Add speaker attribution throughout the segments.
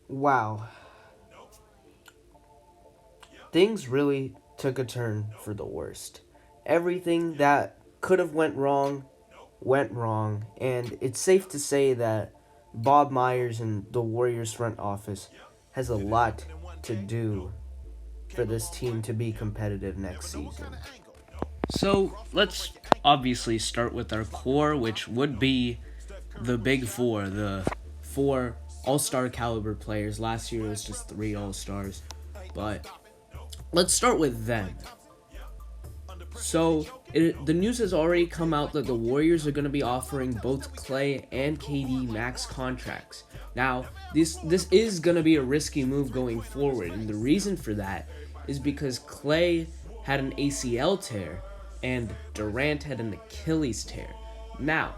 Speaker 1: Wow, things really took a turn for the worst. Everything that could have went wrong, and it's safe to say that Bob Myers and the Warriors front office has a lot to do for this team to be competitive next season.
Speaker 2: So let's obviously start with our core, which would be the big four, the four all star caliber players. Last year it was just three all stars. But let's start with them. The news has already come out that the Warriors are going to be offering both Clay and KD max contracts. Now, this is going to be a risky move going forward, and the reason for that is because Clay had an ACL tear and Durant had an Achilles tear. Now,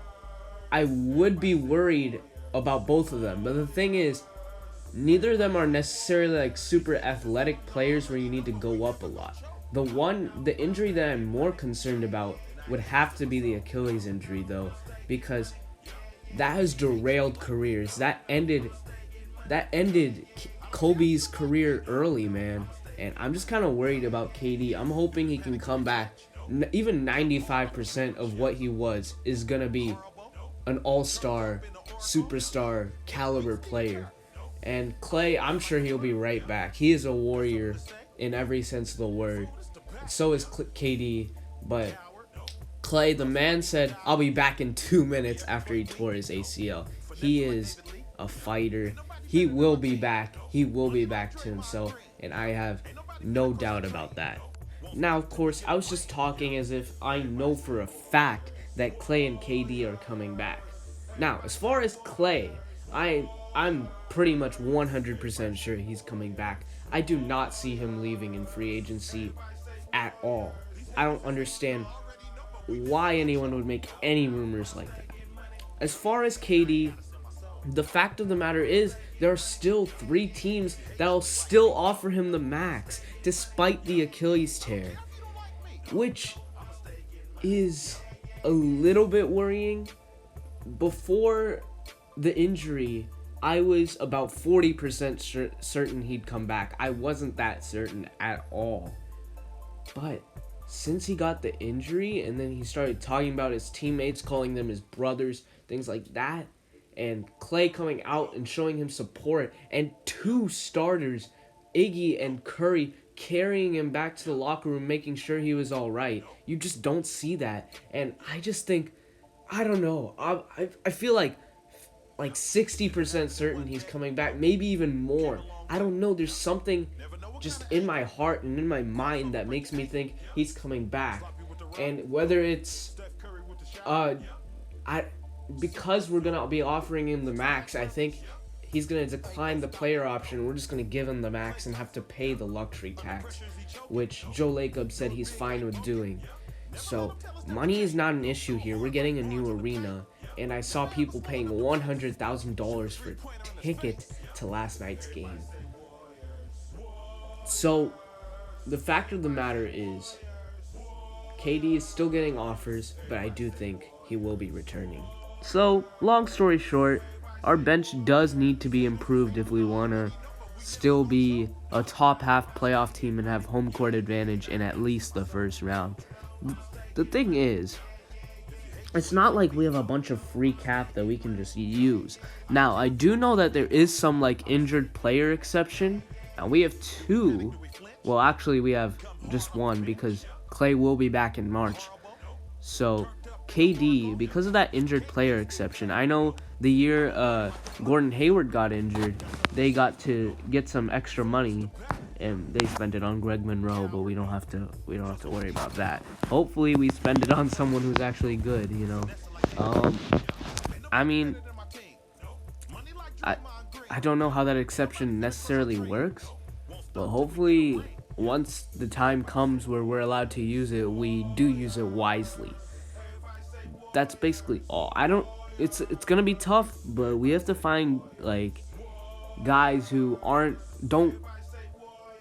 Speaker 2: I would be worried about both of them, but the thing is, neither of them are necessarily like super athletic players where you need to go up a lot. The injury that I'm more concerned about would have to be the Achilles injury though, because that has derailed careers. That ended Kobe's career early, man. And I'm just kind of worried about KD. I'm hoping he can come back. Even 95% of what he was is gonna be an all-star, superstar caliber player. And Clay, I'm sure he'll be right back. He is a warrior in every sense of the word. So is KD, but Clay, the man said, I'll be back in 2 minutes after he tore his ACL. He is a fighter. He will be back. He will be back to himself, and I have no doubt about that. Now, of course, I was just talking as if I know for a fact that Clay and KD are coming back. Now, as far as Clay, I'm pretty much 100% sure he's coming back. I do not see him leaving in free agency at all. I don't understand why anyone would make any rumors like that. As far as KD, the fact of the matter is there are still three teams that'll still offer him the max despite the Achilles tear, which is a little bit worrying. Before the injury, I was about 40% certain he'd come back. I wasn't that certain at all. But since he got the injury and then he started talking about his teammates, calling them his brothers, things like that, and Clay coming out and showing him support, and two starters, Iggy and Curry, carrying him back to the locker room, making sure he was all right. You just don't see that. And I just think, I don't know. I feel like 60% certain he's coming back, maybe even more. I don't know. There's something just in my heart and in my mind that makes me think he's coming back. And whether it's I because we're gonna be offering him the max, I think he's gonna decline the player option. We're just gonna give him the max and have to pay the luxury tax, which Joe Lacob said he's fine with doing. So money is not an issue here. We're getting a new arena, and I saw people paying $100,000 for a ticket to last night's game. So the fact of the matter is, KD is still getting offers, but I do think he will be returning. So, long story short, our bench does need to be improved if we want to still be a top half playoff team and have home court advantage in at least the first round. The thing is, it's not like we have a bunch of free cap that we can just use. Now, I do know that there is some like injured player exception, and we have two. Well, actually, we have just one because Clay will be back in March. So, KD, because of that injured player exception, I know the year Gordon Hayward got injured, they got to get some extra money, and they spent it on Greg Monroe. But we don't have to worry about that. Hopefully, we spend it on someone who's actually good. I mean, I don't know how that exception necessarily works, but hopefully, once the time comes where we're allowed to use it, we do use it wisely. That's basically all. It's gonna be tough, but we have to find like guys who don't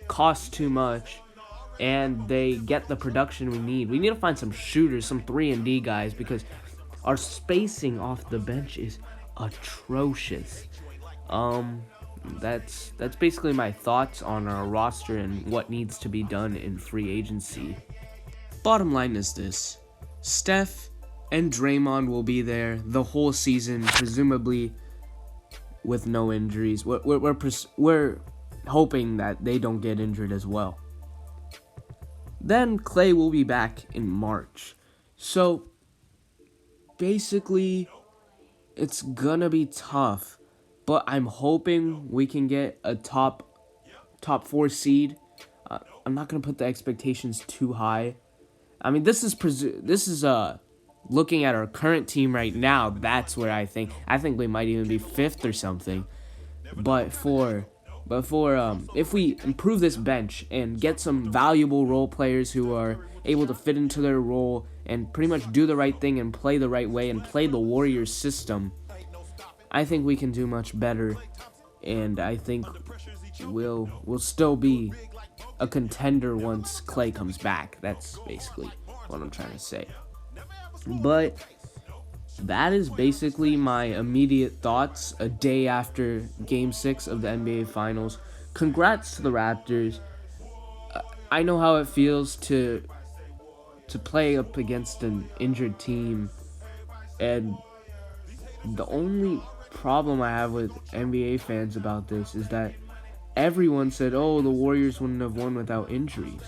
Speaker 2: cost too much and they get the production we need. We need to find some shooters, some 3-and-D guys, because our spacing off the bench is atrocious. that's basically my thoughts on our roster and what needs to be done in free agency. Bottom line is this: Steph and Draymond will be there the whole season, presumably with no injuries. We're hoping that they don't get injured as well. Then Klay will be back in March. So basically, it's gonna be tough, but I'm hoping we can get a top 4 seed. I'm not gonna put the expectations too high. I mean, this is looking at our current team right now. That's where I think we might even be 5th or something. But if we improve this bench and get some valuable role players who are able to fit into their role and pretty much do the right thing and play the right way and play the Warriors system, I think we can do much better, and I think we'll still be a contender once Klay comes back. That's basically what I'm trying to say. But that is basically my immediate thoughts a day after Game 6 of the NBA Finals. Congrats to the Raptors. I know how it feels to play up against an injured team, and the only problem I have with NBA fans about this is that everyone said, oh, the Warriors wouldn't have won without injuries.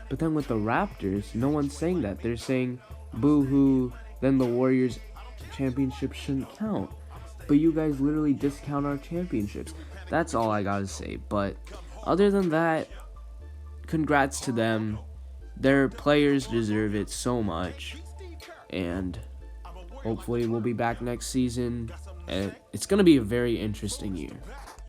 Speaker 2: But then with the Raptors, no one's saying that. They're saying, boo-hoo, then the Warriors championship shouldn't count. But you guys literally discount our championships. That's all I gotta say. But other than that, congrats to them. Their players deserve it so much. And hopefully we'll be back next season. And it's gonna be a very interesting year.